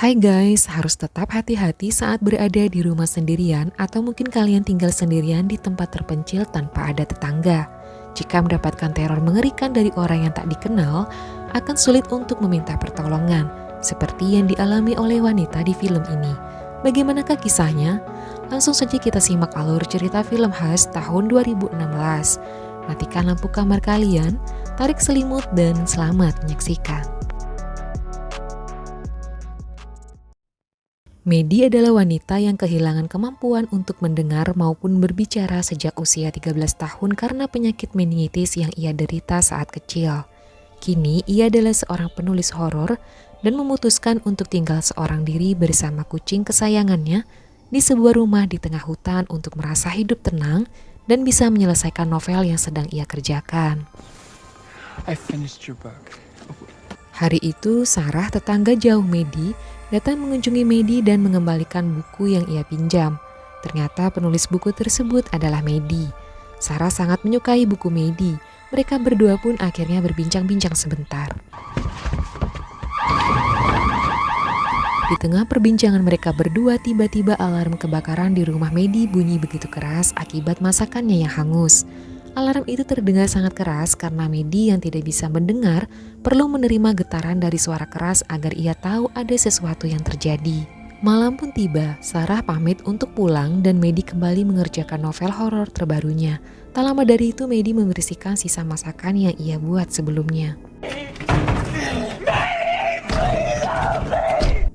Hai guys, harus tetap hati-hati saat berada di rumah sendirian atau mungkin kalian tinggal sendirian di tempat terpencil tanpa ada tetangga. Jika mendapatkan teror mengerikan dari orang yang tak dikenal, akan sulit untuk meminta pertolongan, seperti yang dialami oleh wanita di film ini. Bagaimanakah kisahnya? Langsung saja kita simak alur cerita film khas tahun 2016. Matikan lampu kamar kalian, tarik selimut dan selamat menyaksikan. Medi adalah wanita yang kehilangan kemampuan untuk mendengar maupun berbicara sejak usia 13 tahun karena penyakit meningitis yang ia derita saat kecil. Kini ia adalah seorang penulis horor dan memutuskan untuk tinggal seorang diri bersama kucing kesayangannya di sebuah rumah di tengah hutan untuk merasa hidup tenang dan bisa menyelesaikan novel yang sedang ia kerjakan. I finished your book. Hari itu Sarah, tetangga jauh Medi, datang mengunjungi Medi dan mengembalikan buku yang ia pinjam. Ternyata penulis buku tersebut adalah Medi. Sarah sangat menyukai buku Medi. Mereka berdua pun akhirnya berbincang-bincang sebentar. Di tengah perbincangan mereka berdua, tiba-tiba alarm kebakaran di rumah Medi bunyi begitu keras akibat masakannya yang hangus. Alarm itu terdengar sangat keras karena Medi yang tidak bisa mendengar perlu menerima getaran dari suara keras agar ia tahu ada sesuatu yang terjadi. Malam pun tiba, Sarah pamit untuk pulang dan Medi kembali mengerjakan novel horor terbarunya. Tak lama dari itu Medi membersihkan sisa masakan yang ia buat sebelumnya.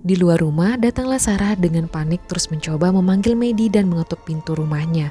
Di luar rumah datanglah Sarah dengan panik terus mencoba memanggil Medi dan mengetuk pintu rumahnya.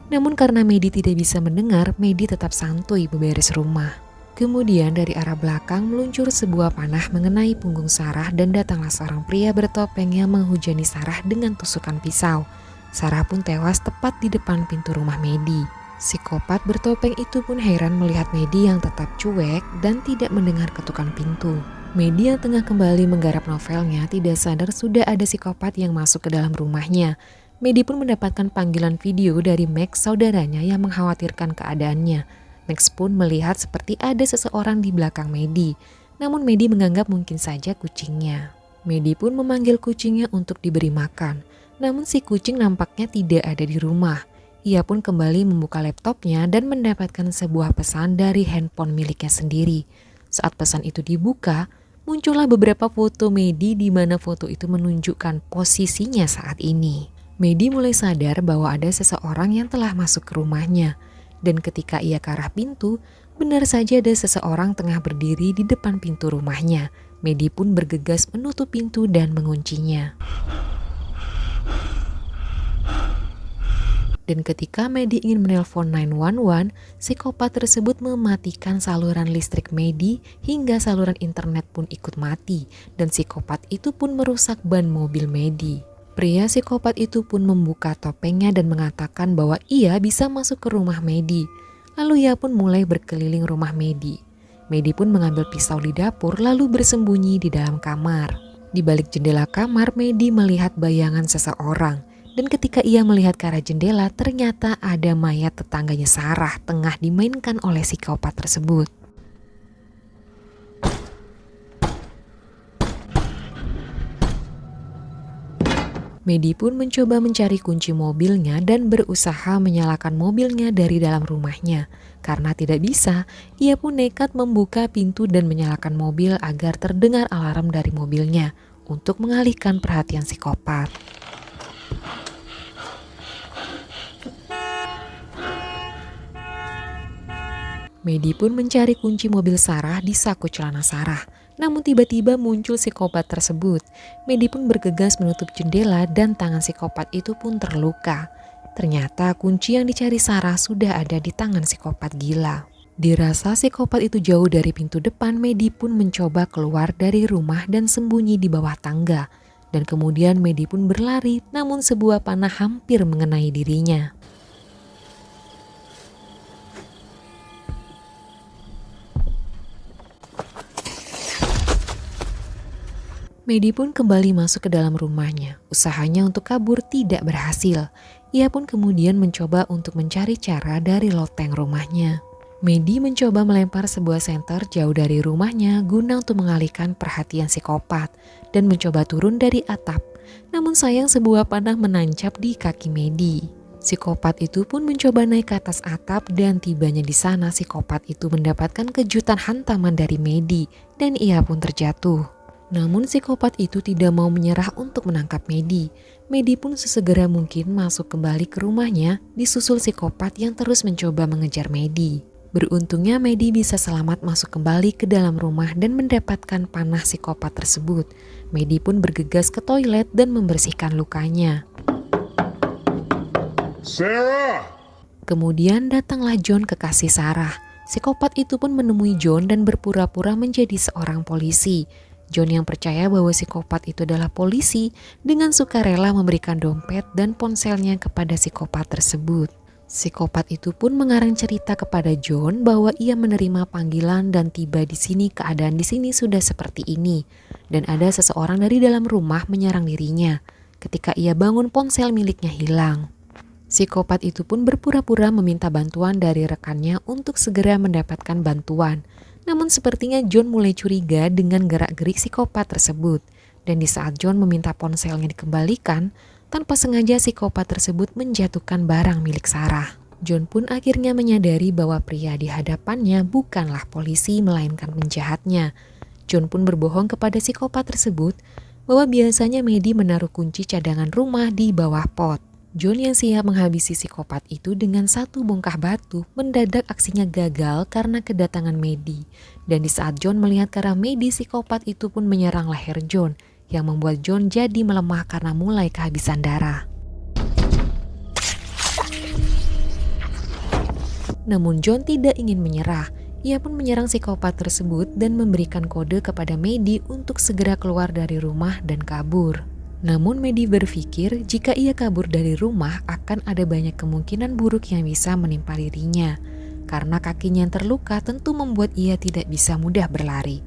Namun karena Medi tidak bisa mendengar, Medi tetap santuy beberes rumah. Kemudian dari arah belakang meluncur sebuah panah mengenai punggung Sarah dan datanglah seorang pria bertopeng yang menghujani Sarah dengan tusukan pisau. Sarah pun tewas tepat di depan pintu rumah Medi. Psikopat bertopeng itu pun heran melihat Medi yang tetap cuek dan tidak mendengar ketukan pintu. Medi yang tengah kembali menggarap novelnya tidak sadar sudah ada psikopat yang masuk ke dalam rumahnya. Medi pun mendapatkan panggilan video dari Max, saudaranya yang mengkhawatirkan keadaannya. Max pun melihat seperti ada seseorang di belakang Medi. Namun Medi menganggap mungkin saja kucingnya. Medi pun memanggil kucingnya untuk diberi makan. Namun si kucing nampaknya tidak ada di rumah. Ia pun kembali membuka laptopnya dan mendapatkan sebuah pesan dari handphone miliknya sendiri. Saat pesan itu dibuka, muncullah beberapa foto Medi di mana foto itu menunjukkan posisinya saat ini. Medi mulai sadar bahwa ada seseorang yang telah masuk ke rumahnya. Dan ketika ia ke arah pintu, benar saja ada seseorang tengah berdiri di depan pintu rumahnya. Medi pun bergegas menutup pintu dan menguncinya. Dan ketika Medi ingin menelpon 911, psikopat tersebut mematikan saluran listrik Medi hingga saluran internet pun ikut mati. Dan psikopat itu pun merusak ban mobil Medi. Pria psikopat itu pun membuka topengnya dan mengatakan bahwa ia bisa masuk ke rumah Medi. Lalu ia pun mulai berkeliling rumah Medi. Medi pun mengambil pisau di dapur lalu bersembunyi di dalam kamar. Di balik jendela kamar, Medi melihat bayangan seseorang. Dan ketika ia melihat ke arah jendela, ternyata ada mayat tetangganya Sarah tengah dimainkan oleh psikopat tersebut. Medi pun mencoba mencari kunci mobilnya dan berusaha menyalakan mobilnya dari dalam rumahnya. Karena tidak bisa, ia pun nekat membuka pintu dan menyalakan mobil agar terdengar alarm dari mobilnya untuk mengalihkan perhatian psikopat. Medi pun mencari kunci mobil Sarah di saku celana Sarah. Namun tiba-tiba muncul psikopat tersebut. Medi pun bergegas menutup jendela dan tangan psikopat itu pun terluka. Ternyata kunci yang dicari Sarah sudah ada di tangan psikopat gila. Dirasa psikopat itu jauh dari pintu depan, Medi pun mencoba keluar dari rumah dan sembunyi di bawah tangga. Dan kemudian Medi pun berlari, namun sebuah panah hampir mengenai dirinya. Medi pun kembali masuk ke dalam rumahnya. Usahanya untuk kabur tidak berhasil. Ia pun kemudian mencoba untuk mencari cara dari loteng rumahnya. Medi mencoba melempar sebuah senter jauh dari rumahnya guna untuk mengalihkan perhatian psikopat dan mencoba turun dari atap. Namun sayang sebuah panah menancap di kaki Medi. Psikopat itu pun mencoba naik ke atas atap dan tibanya di sana psikopat itu mendapatkan kejutan hantaman dari Medi dan ia pun terjatuh. Namun psikopat itu tidak mau menyerah untuk menangkap Medi. Medi pun sesegera mungkin masuk kembali ke rumahnya disusul psikopat yang terus mencoba mengejar Medi. Beruntungnya Medi bisa selamat masuk kembali ke dalam rumah dan mendapatkan panah psikopat tersebut. Medi pun bergegas ke toilet dan membersihkan lukanya. Sarah! Kemudian datanglah John kekasih Sarah. Psikopat itu pun menemui John dan berpura-pura menjadi seorang polisi. John yang percaya bahwa psikopat itu adalah polisi dengan sukarela memberikan dompet dan ponselnya kepada psikopat tersebut. Psikopat itu pun mengarang cerita kepada John bahwa ia menerima panggilan dan tiba di sini keadaan di sini sudah seperti ini dan ada seseorang dari dalam rumah menyerang dirinya. Ketika ia bangun ponsel miliknya hilang. Psikopat itu pun berpura-pura meminta bantuan dari rekannya untuk segera mendapatkan bantuan. Namun sepertinya John mulai curiga dengan gerak-gerik psikopat tersebut. Dan di saat John meminta ponselnya dikembalikan, tanpa sengaja psikopat tersebut menjatuhkan barang milik Sarah. John pun akhirnya menyadari bahwa pria di hadapannya bukanlah polisi melainkan penjahatnya. John pun berbohong kepada psikopat tersebut bahwa biasanya Medi menaruh kunci cadangan rumah di bawah pot. John yang siap menghabisi psikopat itu dengan satu bongkah batu mendadak aksinya gagal karena kedatangan Medi. Dan di saat John melihat ke arah Medi, psikopat itu pun menyerang leher John yang membuat John jadi melemah karena mulai kehabisan darah. Namun John tidak ingin menyerah. Ia pun menyerang psikopat tersebut dan memberikan kode kepada Medi untuk segera keluar dari rumah dan kabur. Namun Medi berpikir jika ia kabur dari rumah akan ada banyak kemungkinan buruk yang bisa menimpa dirinya. Karena kakinya yang terluka tentu membuat ia tidak bisa mudah berlari.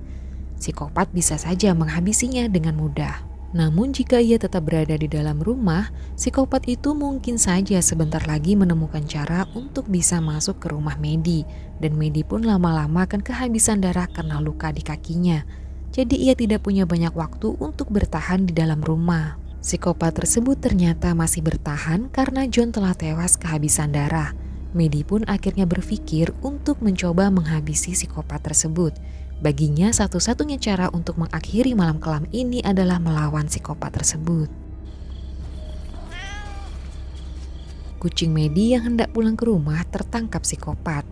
Psikopat bisa saja menghabisinya dengan mudah. Namun jika ia tetap berada di dalam rumah, psikopat itu mungkin saja sebentar lagi menemukan cara untuk bisa masuk ke rumah Medi. Dan Medi pun lama-lama akan kehabisan darah karena luka di kakinya. Jadi ia tidak punya banyak waktu untuk bertahan di dalam rumah. Psikopat tersebut ternyata masih bertahan karena John telah tewas kehabisan darah. Medi pun akhirnya berpikir untuk mencoba menghabisi psikopat tersebut. Baginya satu-satunya cara untuk mengakhiri malam kelam ini adalah melawan psikopat tersebut. Kucing Medi yang hendak pulang ke rumah tertangkap psikopat.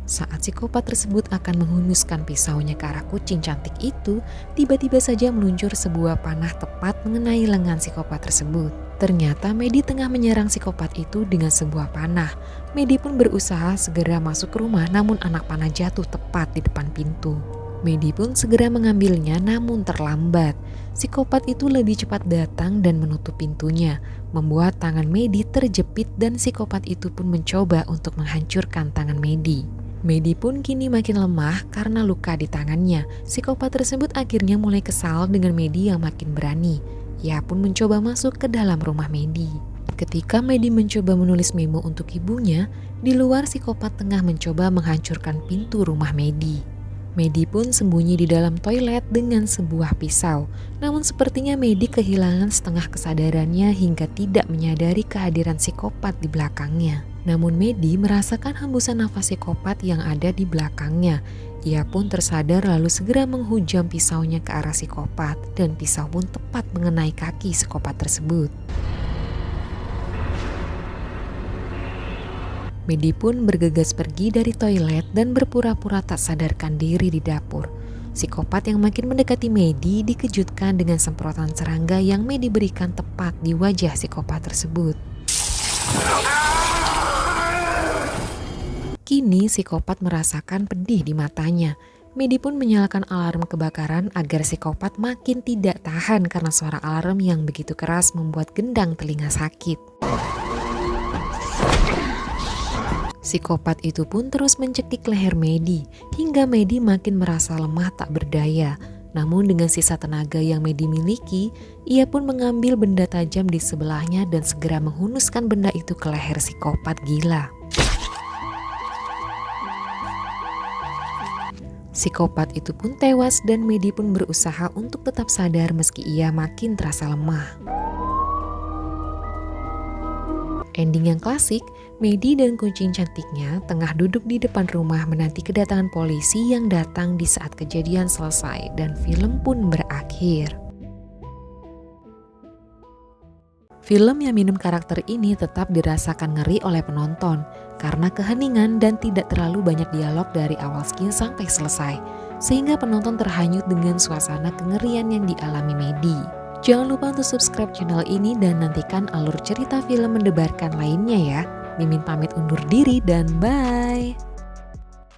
Saat psikopat tersebut akan menghunuskan pisaunya ke arah kucing cantik itu, tiba-tiba saja meluncur sebuah panah tepat mengenai lengan psikopat tersebut. Ternyata Medi tengah menyerang psikopat itu dengan sebuah panah. Medi pun berusaha segera masuk ke rumah namun anak panah jatuh tepat di depan pintu. Medi pun segera mengambilnya namun terlambat. Psikopat itu lebih cepat datang dan menutup pintunya, membuat tangan Medi terjepit dan psikopat itu pun mencoba untuk menghancurkan tangan Medi. Medi pun kini makin lemah karena luka di tangannya. Psikopat tersebut akhirnya mulai kesal dengan Medi yang makin berani. Ia pun mencoba masuk ke dalam rumah Medi. Ketika Medi mencoba menulis memo untuk ibunya, di luar psikopat tengah mencoba menghancurkan pintu rumah Medi. Medi pun sembunyi di dalam toilet dengan sebuah pisau. Namun sepertinya Medi kehilangan setengah kesadarannya hingga tidak menyadari kehadiran psikopat di belakangnya. Namun Medi merasakan hembusan nafas psikopat yang ada di belakangnya. Ia pun tersadar lalu segera menghujam pisaunya ke arah psikopat dan pisau pun tepat mengenai kaki psikopat tersebut. Medi pun bergegas pergi dari toilet dan berpura-pura tak sadarkan diri di dapur. Psikopat yang makin mendekati Medi dikejutkan dengan semprotan serangga yang Medi berikan tepat di wajah psikopat tersebut. Kini psikopat merasakan pedih di matanya. Medi pun menyalakan alarm kebakaran agar psikopat makin tidak tahan karena suara alarm yang begitu keras membuat gendang telinga sakit. Psikopat itu pun terus mencekik leher Medi hingga Medi makin merasa lemah tak berdaya. Namun dengan sisa tenaga yang Medi miliki, ia pun mengambil benda tajam di sebelahnya dan segera menghunuskan benda itu ke leher psikopat gila. Psikopat itu pun tewas dan Medi pun berusaha untuk tetap sadar meski ia makin terasa lemah. Ending yang klasik, Medi dan kucing cantiknya tengah duduk di depan rumah menanti kedatangan polisi yang datang di saat kejadian selesai dan film pun berakhir. Film yang minim karakter ini tetap dirasakan ngeri oleh penonton karena keheningan dan tidak terlalu banyak dialog dari awal scene sampai selesai, sehingga penonton terhanyut dengan suasana kengerian yang dialami Medi. Jangan lupa untuk subscribe channel ini dan nantikan alur cerita film mendebarkan lainnya ya. Mimin pamit undur diri dan bye!